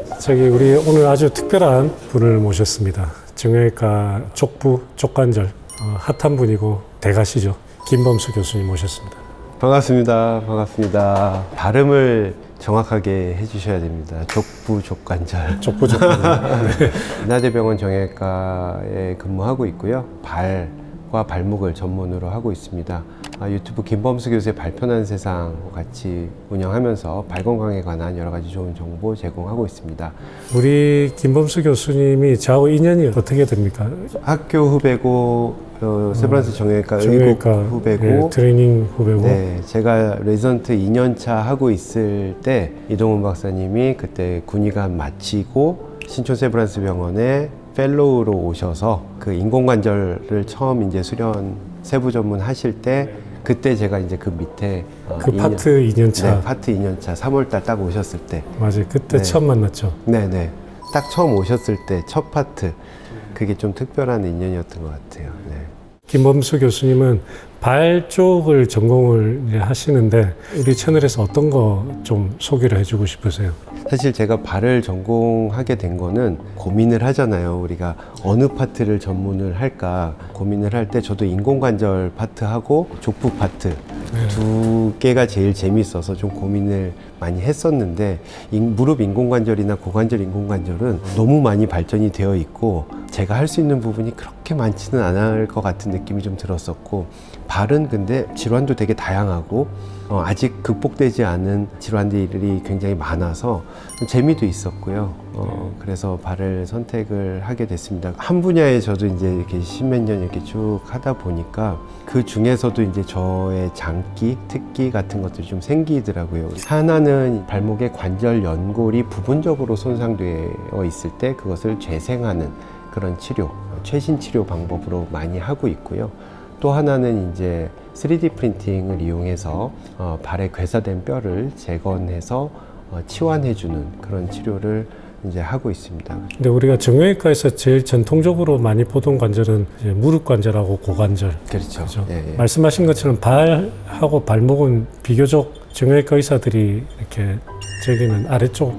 우리 오늘 아주 특별한 분을 모셨습니다. 정형외과 족부, 족관절 핫한 분이고 대가시죠. 김범수 교수님 모셨습니다. 반갑습니다. 반갑습니다. 발음을 정확하게 해주셔야 됩니다. 족부, 족관절. 족부, 족관절. 네. 인하대병원 정형외과에 근무하고 있고요. 발과 발목을 전문으로 하고 있습니다. 유튜브 김범수 교수의 발편한 세상 같이 운영하면서 발 건강에 관한 여러 가지 좋은 정보 제공하고 있습니다. 우리 김범수 교수님이 저하고 인연이 어떻게 됩니까? 학교 후배고 세브란스 정형외과 의국 후배고 네, 트레이닝 후배고. 네, 제가 레지던트 2년차 하고 있을 때 이동훈 박사님이 그때 군의관 마치고 신촌 세브란스 병원에 펠로우로 오셔서 그 인공관절을 처음 이제 수련 세부 전문 하실 때 그때 제가 이제 그 밑에 그 파트 2년차. 네, 파트 2년차 3월달 딱 오셨을 때 맞아요. 그때 네. 처음 만났죠. 네네 딱 처음 오셨을 때 첫 파트 그게 좀 특별한 인연이었던 것 같아요. 네. 김범수 교수님은 발 쪽을 전공을 하시는데 우리 채널에서 어떤 거 좀 소개를 해주고 싶으세요? 사실 제가 발을 전공하게 된 거는 고민을 하잖아요. 우리가 어느 파트를 전문을 할까 고민을 할 때 저도 인공관절 파트하고 족부 파트 두 개가 제일 재밌어서 좀 고민을 많이 했었는데 무릎 인공관절이나 고관절 인공관절은 너무 많이 발전이 되어 있고 제가 할 수 있는 부분이 그렇게 많지는 않을 것 같은 느낌이 좀 들었었고 발은 근데 질환도 되게 다양하고 아직 극복되지 않은 질환들이 굉장히 많아서 재미도 있었고요. 그래서 발을 선택을 하게 됐습니다. 한 분야에 저도 이제 이렇게 십몇 년 이렇게 쭉 하다 보니까 그 중에서도 이제 저의 장기, 특기 같은 것들이 좀 생기더라고요. 하나는 발목의 관절 연골이 부분적으로 손상되어 있을 때 그것을 재생하는 그런 치료, 최신 치료 방법으로 많이 하고 있고요. 또 하나는 이제 3D 프린팅을 이용해서 발에 괴사된 뼈를 재건해서 치환해주는 그런 치료를 이제 하고 있습니다. 근데 우리가 정형외과에서 제일 전통적으로 많이 보던 관절은 이제 무릎 관절하고 고관절. 그렇죠. 그렇죠? 예, 예. 말씀하신 것처럼 발하고 발목은 비교적 정형외과 의사들이 이렇게 저기는 아래쪽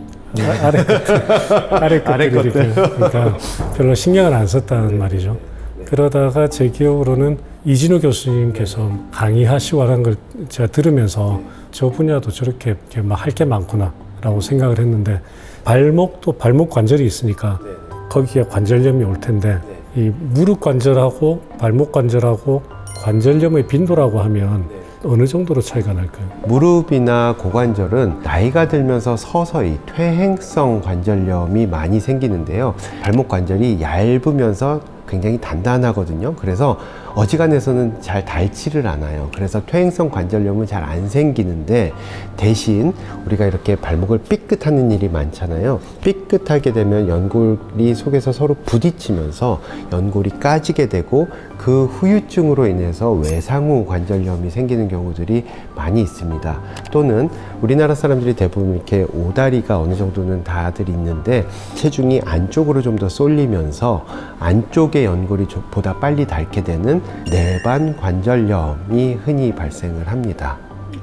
아래 끝들이 이렇게 그러니까 별로 신경을 안 썼다는 말이죠. 그러다가 제 기억으로는 이진우 교수님께서 강의하시고 하는 걸 제가 들으면서 저 분야도 저렇게 막 할 게 많구나 라고 생각을 했는데 발목도 발목 관절이 있으니까 거기에 관절염이 올 텐데 이 무릎 관절하고 발목 관절하고 관절염의 빈도라고 하면 어느 정도로 차이가 날까요? 무릎이나 고관절은 나이가 들면서 서서히 퇴행성 관절염이 많이 생기는데요. 발목 관절이 얇으면서 굉장히 단단하거든요. 그래서 어지간해서는 잘 닳지를 않아요. 그래서 퇴행성 관절염은 잘 안 생기는데 대신 우리가 이렇게 발목을 삐끗하는 일이 많잖아요. 삐끗하게 되면 연골이 속에서 서로 부딪히면서 연골이 까지게 되고 그 후유증으로 인해서 외상후 관절염이 생기는 경우들이 많이 있습니다. 또는 우리나라 사람들이 대부분 이렇게 오다리가 어느 정도는 다들 있는데 체중이 안쪽으로 좀 더 쏠리면서 안쪽의 연골이 보다 빨리 닳게 되는 내반 관절염이 흔히 발생을 합니다.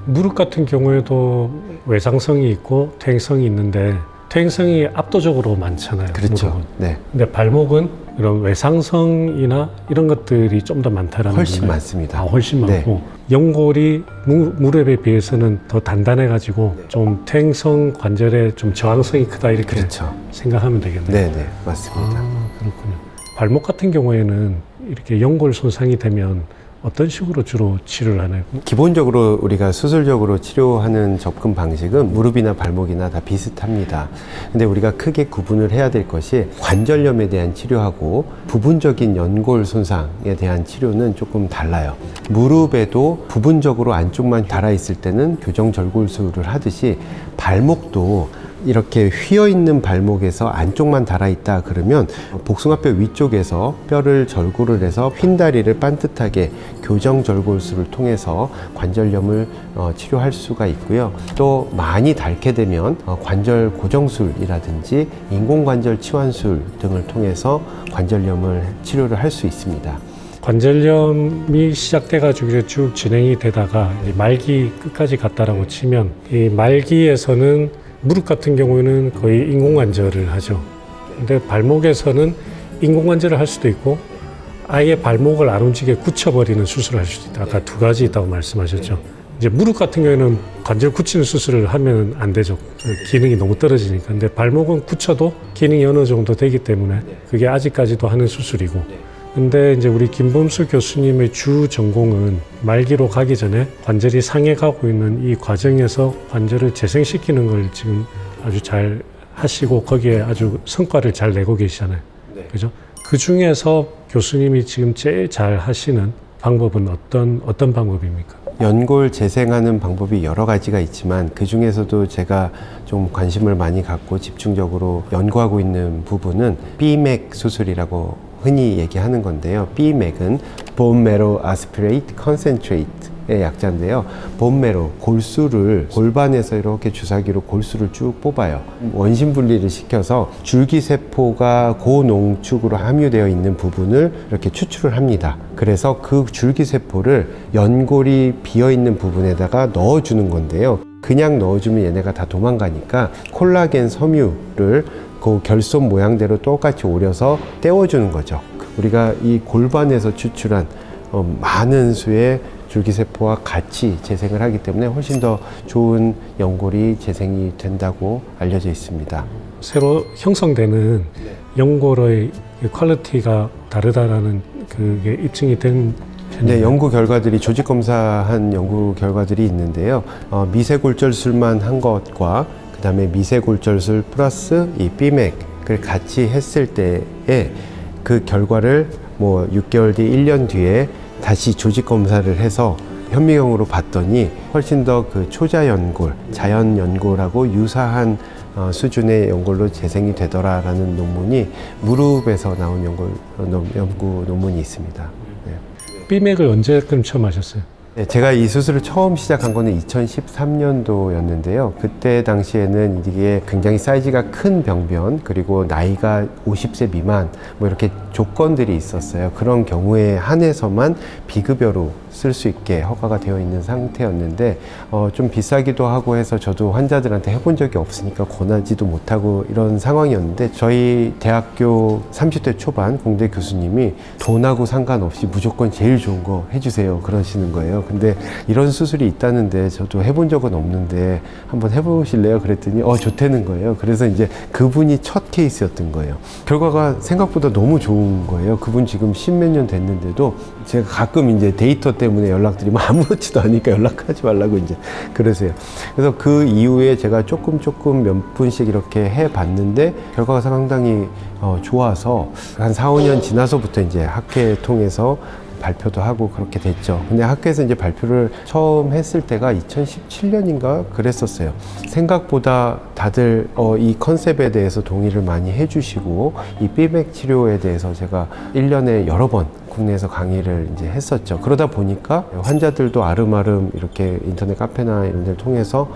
무릎 같은 경우에도 외상성이 있고 퇴행성이 있는데 퇴행성이 압도적으로 많잖아요. 그렇죠. 무릎은. 네. 근데 발목은 이런 외상성이나 이런 것들이 좀 더 많다라는 훨씬 거예요. 많습니다. 훨씬 네. 많고 연골이 무릎에 비해서는 더 단단해가지고 좀 퇴행성 관절에 좀 저항성이 크다 이렇게 그렇죠. 생각하면 되겠네요. 네, 맞습니다. 그렇군요. 발목 같은 경우에는 이렇게 연골 손상이 되면 어떤 식으로 주로 치료를 하나요? 기본적으로 우리가 수술적으로 치료하는 접근 방식은 무릎이나 발목이나 다 비슷합니다. 근데 우리가 크게 구분을 해야 될 것이 관절염에 대한 치료하고 부분적인 연골 손상에 대한 치료는 조금 달라요. 무릎에도 부분적으로 안쪽만 닳아 있을 때는 교정 절골술을 하듯이 발목도 이렇게 휘어있는 발목에서 안쪽만 달아있다 그러면 복숭아뼈 위쪽에서 뼈를 절골을 해서 휜다리를 반듯하게 교정 절골술을 통해서 관절염을 치료할 수가 있고요. 또 많이 닳게 되면 관절 고정술이라든지 인공관절 치환술 등을 통해서 관절염을 치료를 할 수 있습니다. 관절염이 시작돼가지고 쭉 진행이 되다가 말기 끝까지 갔다라고 치면 이 말기에서는 무릎 같은 경우에는 거의 인공관절을 하죠. 근데 발목에서는 인공관절을 할 수도 있고 아예 발목을 안 움직이게 굳혀버리는 수술을 할 수도 있다. 아까 두 가지 있다고 말씀하셨죠. 이제 무릎 같은 경우에는 관절 굳히는 수술을 하면 안 되죠. 기능이 너무 떨어지니까. 근데 발목은 굳혀도 기능이 어느 정도 되기 때문에 그게 아직까지도 하는 수술이고. 근데 이제 우리 김범수 교수님의 주 전공은 말기로 가기 전에 관절이 상해가고 있는 이 과정에서 관절을 재생시키는 걸 지금 아주 잘 하시고 거기에 아주 성과를 잘 내고 계시잖아요. 그죠? 그 중에서 교수님이 지금 제일 잘 하시는 방법은 어떤 방법입니까? 연골 재생하는 방법이 여러 가지가 있지만 그 중에서도 제가 좀 관심을 많이 갖고 집중적으로 연구하고 있는 부분은 B맥 수술이라고 흔히 얘기하는 건데요. B맥은 Bone Marrow Aspirate Concentrate의 약자인데요. Bone Marrow, 골수를 골반에서 이렇게 주사기로 골수를 쭉 뽑아요. 원심 분리를 시켜서 줄기세포가 고농축으로 함유되어 있는 부분을 이렇게 추출을 합니다. 그래서 그 줄기세포를 연골이 비어있는 부분에다가 넣어주는 건데요. 그냥 넣어주면 얘네가 다 도망가니까 콜라겐 섬유를 그 결손 모양대로 똑같이 오려서 떼어주는 거죠. 우리가 이 골반에서 추출한 많은 수의 줄기세포와 같이 재생을 하기 때문에 훨씬 더 좋은 연골이 재생이 된다고 알려져 있습니다. 새로 형성되는 연골의 퀄리티가 다르다라는 그게 입증이 된 네, 연구 결과들이 조직 검사한 연구 결과들이 있는데요. 미세골절술만 한 것과 그다음에 미세골절술 플러스 이 B맥을 같이 했을 때에 그 결과를 뭐 6개월 뒤, 1년 뒤에 다시 조직 검사를 해서 현미경으로 봤더니 훨씬 더 그 초자연골, 자연연골하고 유사한 수준의 연골로 재생이 되더라라는 논문이 무릎에서 나온 연구 논문이 있습니다. 네. B맥을 언제 그럼 처음 하셨어요? 네, 제가 이 수술을 처음 시작한 거는 2013년도였는데요. 그때 당시에는 이게 굉장히 사이즈가 큰 병변, 그리고 나이가 50세 미만, 뭐 이렇게 조건들이 있었어요. 그런 경우에 한해서만 비급여로 쓸 수 있게 허가가 되어 있는 상태였는데, 좀 비싸기도 하고 해서 저도 환자들한테 해본 적이 없으니까 권하지도 못하고 이런 상황이었는데, 저희 대학교 30대 초반 공대 교수님이 돈하고 상관없이 무조건 제일 좋은 거 해주세요 그러시는 거예요. 근데 이런 수술이 있다는데 저도 해본 적은 없는데 한번 해보실래요? 그랬더니 좋다는 거예요. 그래서 이제 그분이 첫 케이스였던 거예요. 결과가 생각보다 너무 좋은 거예요. 그분 지금 10몇 년 됐는데도 제가 가끔 이제 데이터 때문에 연락드리면 아무렇지도 않으니까 연락하지 말라고 이제 그러세요. 그래서 그 이후에 제가 조금 몇 분씩 이렇게 해봤는데 결과가 상당히 좋아서 한 4, 5년 지나서부터 이제 학회 통해서 발표도 하고 그렇게 됐죠. 근데 학교에서 이제 발표를 처음 했을 때가 2017년인가 그랬었어요. 생각보다 다들 이 컨셉에 대해서 동의를 많이 해주시고 이 B맥 치료에 대해서 제가 1년에 여러 번 국내에서 강의를 이제 했었죠. 그러다 보니까 환자들도 아름아름 이렇게 인터넷 카페나 이런 데를 통해서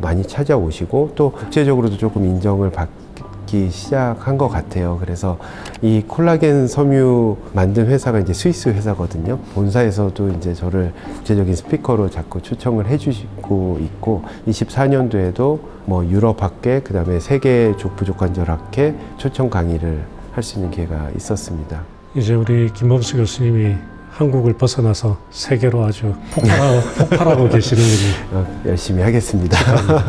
많이 찾아오시고 또 국제적으로도 조금 인정을 받기 시작한 것 같아요. 그래서 이 콜라겐 섬유 만든 회사가 이제 스위스 회사거든요. 본사에서도 이제 저를 국제적인 스피커로 자꾸 초청을 해주시고 있고 24년도에도 뭐 유럽 학회, 그 다음에 세계 족부족관절 학회 초청 강의를 할 수 있는 기회가 있었습니다. 이제 우리 김범수 교수님이 한국을 벗어나서 세계로 아주 폭발하고 계시는군요. 열심히 하겠습니다.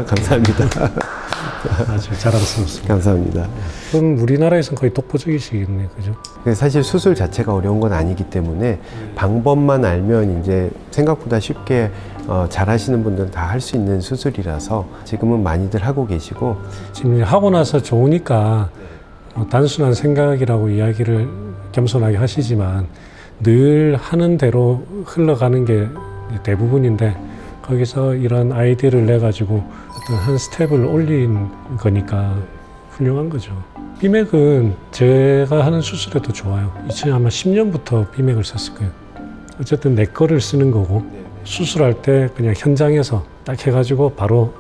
감사합니다. 아주 자랑스럽습니다. 감사합니다. 그럼 우리나라에서는 거의 독보적이시겠네요, 그죠? 사실 수술 자체가 어려운 건 아니기 때문에 방법만 알면 이제 생각보다 쉽게 잘 하시는 분들은 다 할 수 있는 수술이라서 지금은 많이들 하고 계시고 지금 하고 나서 좋으니까 단순한 생각이라고 이야기를 겸손하게 하시지만 늘 하는 대로 흘러가는 게 대부분인데 거기서 이런 아이디어를 내가지고 어떤 한 스텝을 올린 거니까 훌륭한 거죠. B맥은 제가 하는 수술에도 좋아요. 아마 10년부터 B맥을 썼을 거예요. 어쨌든 내 거를 쓰는 거고 수술할 때 그냥 현장에서 딱 해가지고 바로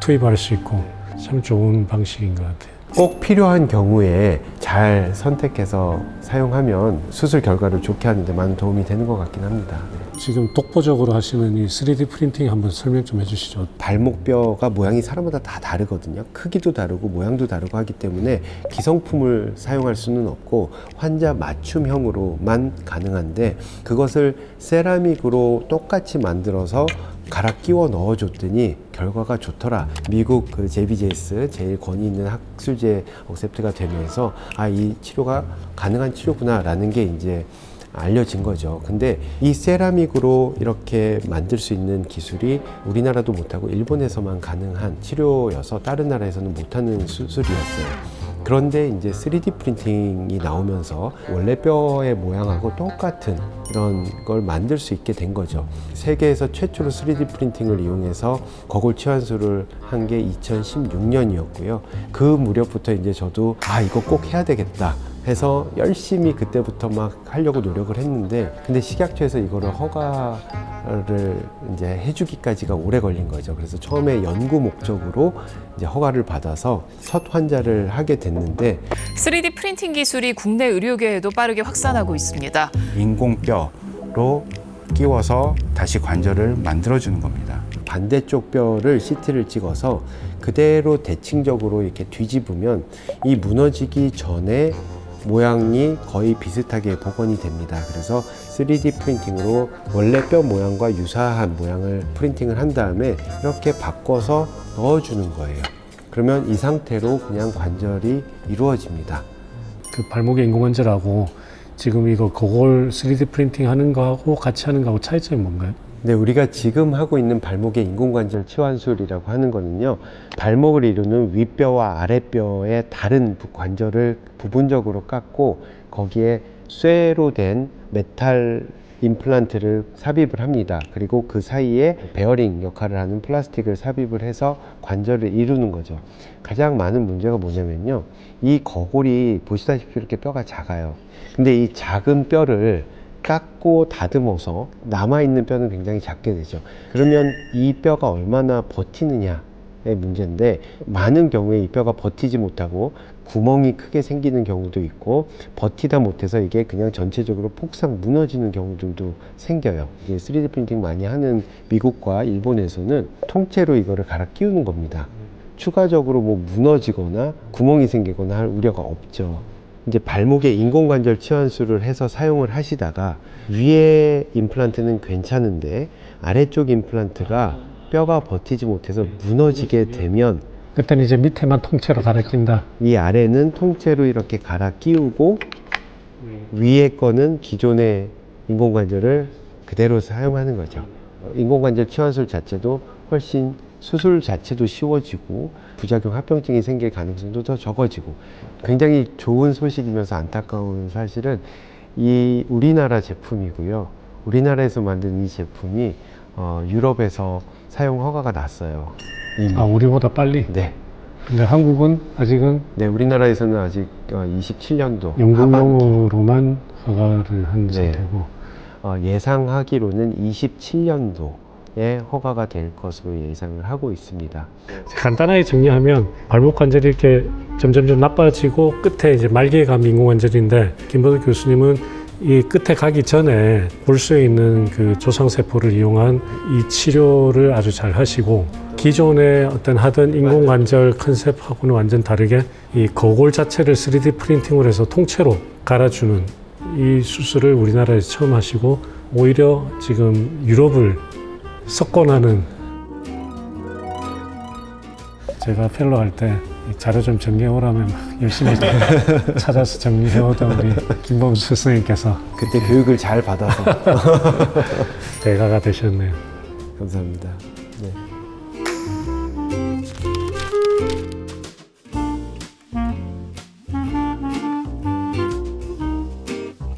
투입할 수 있고 참 좋은 방식인 것 같아요. 꼭 필요한 경우에 잘 선택해서 사용하면 수술 결과를 좋게 하는 데 많은 도움이 되는 것 같긴 합니다. 지금 독보적으로 하시는 이 3D 프린팅 한번 설명 좀 해주시죠. 발목뼈가 모양이 사람마다 다 다르거든요. 크기도 다르고 모양도 다르고 하기 때문에 기성품을 사용할 수는 없고 환자 맞춤형으로만 가능한데, 그것을 세라믹으로 똑같이 만들어서 갈아 끼워 넣어줬더니 결과가 좋더라. 미국 그 JBJS 제일 권위 있는 학술제 억셉트가 되면서 이 치료가 가능한 치료구나라는 게 이제 알려진 거죠. 근데 이 세라믹으로 이렇게 만들 수 있는 기술이 우리나라도 못하고 일본에서만 가능한 치료여서 다른 나라에서는 못하는 수술이었어요. 그런데 이제 3D 프린팅이 나오면서 원래 뼈의 모양하고 똑같은 이런 걸 만들 수 있게 된 거죠. 세계에서 최초로 3D 프린팅을 이용해서 거골 치환술을 한 게 2016년이었고요. 그 무렵부터 이제 저도 이거 꼭 해야 되겠다 해서 열심히 그때부터 막 하려고 노력을 했는데, 근데 식약처에서 이거를 허가를 이제 해주기까지가 오래 걸린 거죠. 그래서 처음에 연구 목적으로 이제 허가를 받아서 첫 환자를 하게 됐는데, 3D 프린팅 기술이 국내 의료계에도 빠르게 확산하고 있습니다. 인공뼈로 끼워서 다시 관절을 만들어주는 겁니다. 반대쪽 뼈를 CT를 찍어서 그대로 대칭적으로 이렇게 뒤집으면 이 무너지기 전에 모양이 거의 비슷하게 복원이 됩니다. 그래서 3D 프린팅으로 원래 뼈 모양과 유사한 모양을 프린팅을 한 다음에 이렇게 바꿔서 넣어주는 거예요. 그러면 이 상태로 그냥 관절이 이루어집니다. 그 발목의 인공관절하고 지금 이거 거골 3D 프린팅 하는 거하고 같이 하는 거하고 차이점이 뭔가요? 네, 우리가 지금 하고 있는 발목의 인공관절 치환술이라고 하는 거는요, 발목을 이루는 윗뼈와 아랫뼈의 다른 관절을 부분적으로 깎고 거기에 쇠로 된 메탈 임플란트를 삽입을 합니다. 그리고 그 사이에 베어링 역할을 하는 플라스틱을 삽입을 해서 관절을 이루는 거죠. 가장 많은 문제가 뭐냐면요, 이 거골이 보시다시피 이렇게 뼈가 작아요. 근데 이 작은 뼈를 깎고 다듬어서 남아있는 뼈는 굉장히 작게 되죠. 그러면 이 뼈가 얼마나 버티느냐의 문제인데, 많은 경우에 이 뼈가 버티지 못하고 구멍이 크게 생기는 경우도 있고, 버티다 못해서 이게 그냥 전체적으로 폭삭 무너지는 경우들도 생겨요. 이게 3D 프린팅 많이 하는 미국과 일본에서는 통째로 이거를 갈아 끼우는 겁니다. 추가적으로 뭐 무너지거나 구멍이 생기거나 할 우려가 없죠. 이제 발목에 인공관절 치환술을 해서 사용을 하시다가 위에 임플란트는 괜찮은데 아래쪽 임플란트가 뼈가 버티지 못해서 무너지게 되면 그때는 이제 밑에만 통째로 갈아 낀다. 이 아래는 통째로 이렇게 갈아 끼우고 위에 거는 기존의 인공관절을 그대로 사용하는 거죠. 인공관절 치환술 자체도 훨씬 수술 자체도 쉬워지고 부작용 합병증이 생길 가능성도 더 적어지고, 굉장히 좋은 소식이면서 안타까운 사실은 이 우리나라 제품이고요. 우리나라에서 만든 이 제품이 유럽에서 사용 허가가 났어요. 이미. 우리보다 빨리? 네. 근데 한국은 아직은 네, 우리나라에서는 아직 27년도 연구용으로만 허가를 한 네. 상태고, 예상하기로는 27년도에 허가가 될 것으로 예상을 하고 있습니다. 간단하게 정리하면 발목 관절이 이렇게 점점점 나빠지고 끝에 이제 말기에 가면 인공관절인데, 김보덕 교수님은 이 끝에 가기 전에 골수에 있는 그 조상세포를 이용한 이 치료를 아주 잘 하시고, 기존에 어떤 하던 인공관절 컨셉하고는 완전 다르게 이 거골 자체를 3D 프린팅으로 해서 통째로 갈아주는 이 수술을 우리나라에서 처음 하시고, 오히려 지금 유럽을 석권하는, 제가 펠로 할 때 자료 좀 정리해 오라면 막 열심히 찾아서 정리해 오던 우리 김범수 선생님께서 그때 교육을 잘 받아서 대가가 되셨네요. 감사합니다. 네.